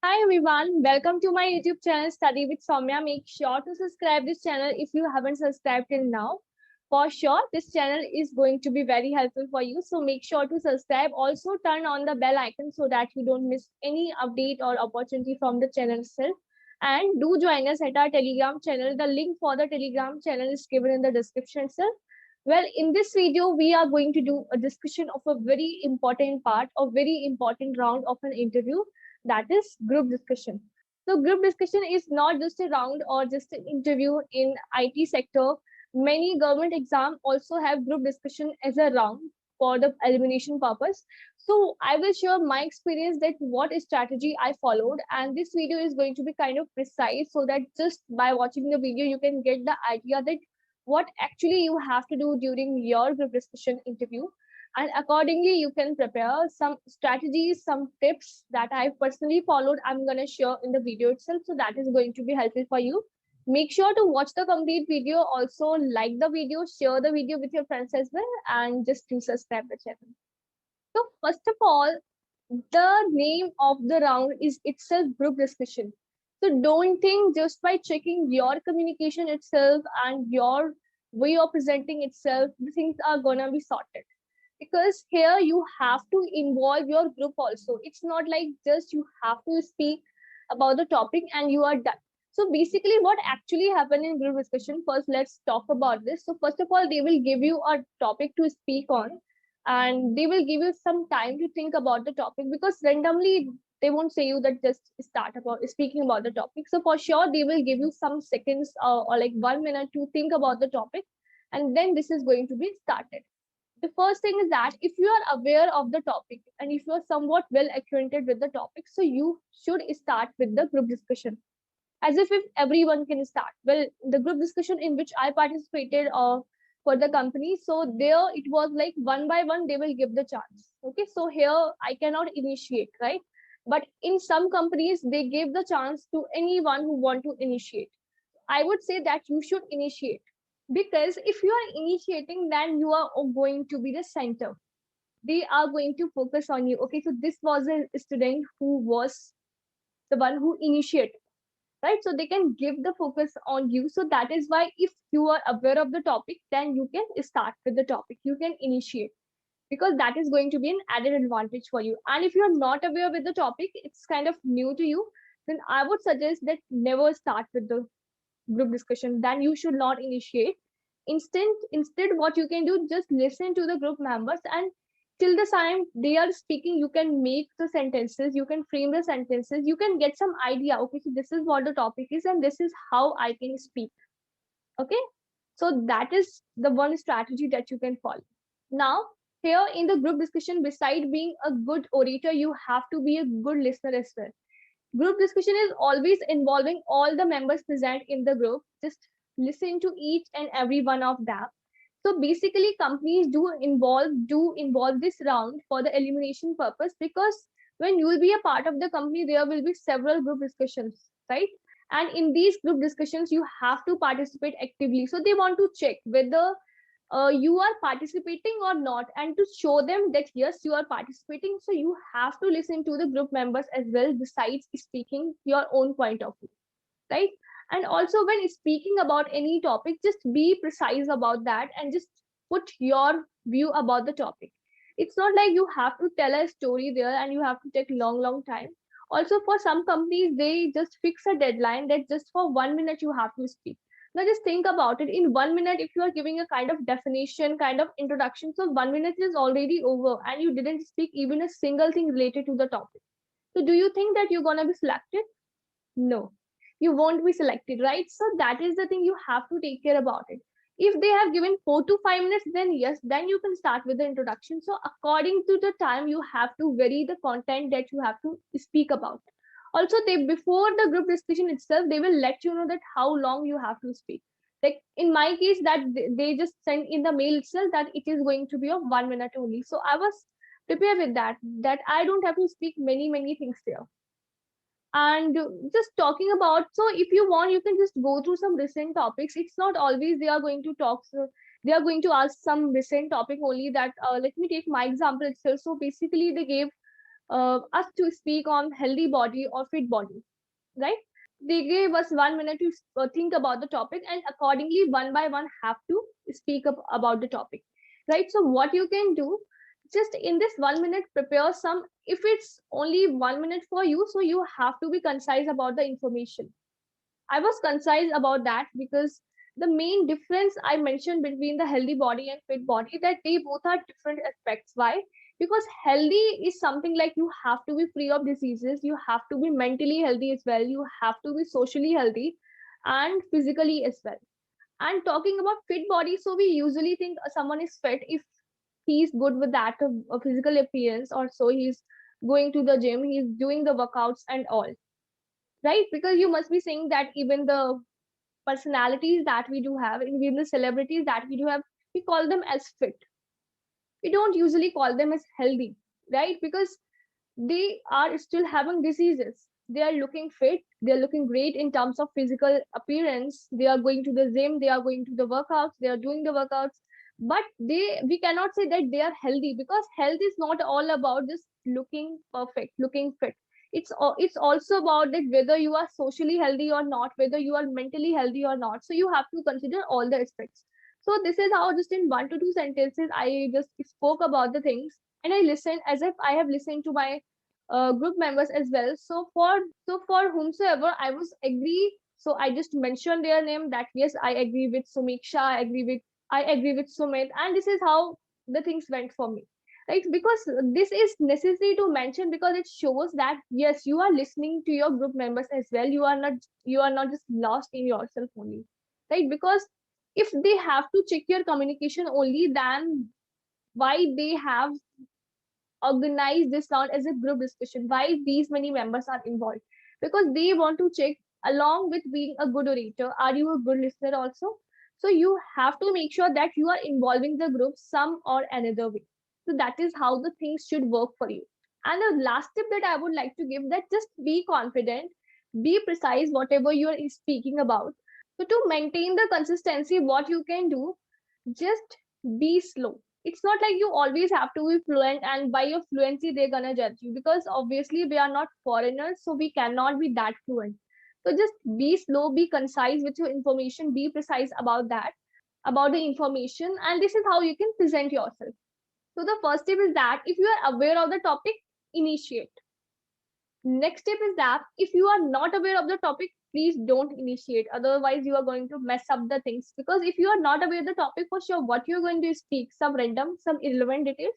Hi everyone, welcome to my YouTube channel Study with Soumya. Make sure to subscribe this channel if you haven't subscribed till now. For sure, this channel is going to be very helpful for you. So make sure to subscribe. Also turn on the bell icon so that you don't miss any update or opportunity from the channel itself. And do join us at our Telegram channel. The link for the Telegram channel is given in the description itself. Well, in this video, we are going to do a discussion of a very important part, a very important round of an interview, that is group discussion. So group discussion is not just a round or just an interview in IT sector. Many government exam also have group discussion as a round for the elimination purpose. So I will share my experience that what strategy I followed, and this video is going to be kind of precise so that just by watching the video you can get the idea that what actually you have to do during your group discussion interview, and accordingly you can prepare some strategies, some tips that I personally followed. I'm going to share in the video itself, so that is going to be helpful for you. Make sure to watch the complete video. Also like the video, share the video with your friends as well, and just to subscribe the channel. So first of all, the name of the round is itself group discussion. So don't think just by checking your communication itself and your way of presenting itself, the things are gonna be sorted, because here you have to involve your group also. It's not like just you have to speak about the topic and you are done. So basically what actually happened in group discussion, first let's talk about this. So first of all, they will give you a topic to speak on, and they will give you some time to think about the topic, because randomly they won't say you that just start about speaking about the topic. So for sure they will give you some seconds, or like 1 minute to think about the topic, and then this is going to be started. The first thing is that if you are aware of the topic and if you are somewhat well acquainted with the topic, so you should start with the group discussion as if everyone can start. Well, the group discussion in which I participated for the company, so there it was like one by one they will give the chance. Okay, so here I cannot initiate, right? But in some companies they give the chance to anyone who want to initiate. I would say that you should initiate, because if you are initiating, then you are going to be the center. They are going to focus on you. Okay, so this was a student who was the one who initiated, right? So they can give the focus on you. So that is why if you are aware of the topic, then you can start with the topic, you can initiate, because that is going to be an added advantage for you. And if you're not aware with the topic, it's kind of new to you, then I would suggest that never start with the group discussion, then you should not initiate. Instead what you can do, just listen to the group members, and till the time they are speaking you can make the sentences, you can frame the sentences, you can get some idea. Okay, so this is what the topic is and this is how I can speak. Okay, so that is the one strategy that you can follow. Now here in the group discussion, beside being a good orator, you have to be a good listener as well. Group discussion is always involving all the members present in the group. Just listen to each and every one of them. So basically, companies do involve this round for the elimination purpose, because when you will be a part of the company, there will be several group discussions, right? And in these group discussions, you have to participate actively. So they want to check whether you are participating or not, and to show them that yes you are participating, so you have to listen to the group members as well, besides speaking your own point of view, right? And also when speaking about any topic, just be precise about that and just put your view about the topic. It's not like you have to tell a story there and you have to take long time. Also for some companies they just fix a deadline that just for 1 minute you have to speak. Now just think about it. In 1 minute, if you are giving a kind of definition, kind of introduction, so 1 minute is already over and you didn't speak even a single thing related to the topic. So do you think that you're gonna be selected? No, you won't be selected, right? So that is the thing, you have to take care about it. If they have given 4 to 5 minutes, then yes, then you can start with the introduction. So according to the time, you have to vary the content that you have to speak about. Also, they before the group discussion itself, they will let you know that how long you have to speak. Like in my case, that they just send in the mail itself that it is going to be of 1 minute only. So I was prepared with that I don't have to speak many things there. And just talking about, so if you want you can just go through some recent topics. It's not always they are going to talk, so they are going to ask some recent topic only. That let me take my example itself. So basically they gave us to speak on healthy body or fit body, right? They gave us 1 minute to think about the topic, and accordingly, one by one, have to speak up about the topic, right? So, what you can do, just in this 1 minute, prepare some. If it's only 1 minute for you, so you have to be concise about the information. I was concise about that because the main difference I mentioned between the healthy body and fit body, that they both are different aspects. Why? Because healthy is something like you have to be free of diseases, you have to be mentally healthy as well, you have to be socially healthy and physically as well. And talking about fit body, so we usually think someone is fit if he's good with that physical appearance, or so he's going to the gym, he's doing the workouts and all, right? Because you must be saying that even the personalities that we do have, and even the celebrities that we do have, we call them as fit. We don't usually call them as healthy, right? Because they are still having diseases. They are looking fit, they are looking great in terms of physical appearance, they are going to the gym, they are going to the workouts, they are doing the workouts, but we cannot say that they are healthy, because health is not all about just looking perfect, looking fit. It's also about that whether you are socially healthy or not, whether you are mentally healthy or not. So you have to consider all the aspects. So this is how, just in 1 to 2 sentences, I just spoke about the things, and I listened as if I have listened to my group members as well. So for whomsoever I was agree, so I just mentioned their name, that yes, I agree with Sumiksha, I agree with Sumit, and this is how the things went for me. Right? Because this is necessary to mention, because it shows that yes, you are listening to your group members as well. You are not just lost in yourself only. Right? Because if they have to check your communication only, then why they have organize this round as a group discussion, why these many members are involved? Because they want to check, along with being a good orator, are you a good listener also? So you have to make sure that you are involving the group some or another way. So that is how the things should work for you. And the last tip that I would like to give, that just be confident, be precise whatever you are speaking about. So to maintain the consistency, what you can do, just be slow. It's not like you always have to be fluent, and by your fluency they're gonna judge you, because obviously we are not foreigners, so we cannot be that fluent. So just be slow, be concise with your information, be precise about that, about the information, and this is how you can present yourself. So the first tip is that if you are aware of the topic, initiate. Next tip is that if you are not aware of the topic, please don't initiate. Otherwise, you are going to mess up the things. Because if you are not aware of the topic, for sure, what you're going to speak, some random, some irrelevant details.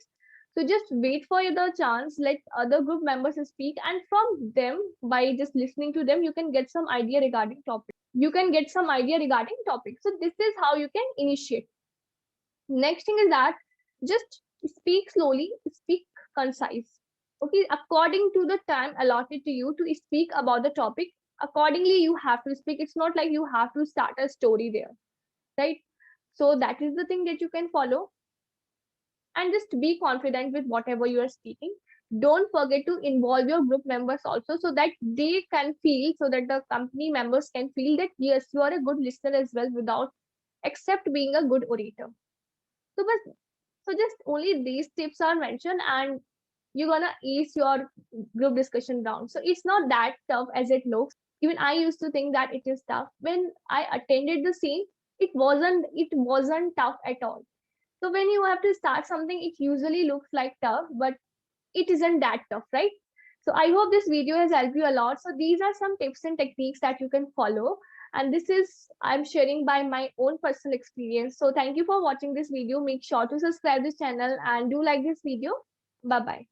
So just wait for the chance, let other group members speak, and from them, by just listening to them, you can get some idea regarding topic. You can get some idea regarding topic. So this is how you can initiate. Next thing is that just speak slowly, speak concise. Okay, according to the time allotted to you to speak about the topic, accordingly you have to speak. It's not like you have to start a story there, right? So that is the thing that you can follow, and just be confident with whatever you are speaking. Don't forget to involve your group members also, so that they can feel, so that the company members can feel that yes, you are a good listener as well, without except being a good orator. So just only these tips are mentioned, and you're gonna ease your group discussion down. So it's not that tough as it looks. Even I used to think that it is tough. When I attended the scene, it wasn't tough at all. So when you have to start something, it usually looks like tough, but it isn't that tough, right? So I hope this video has helped you a lot. So these are some tips and techniques that you can follow. And this is, I'm sharing by my own personal experience. So thank you for watching this video. Make sure to subscribe this channel and do like this video. Bye bye.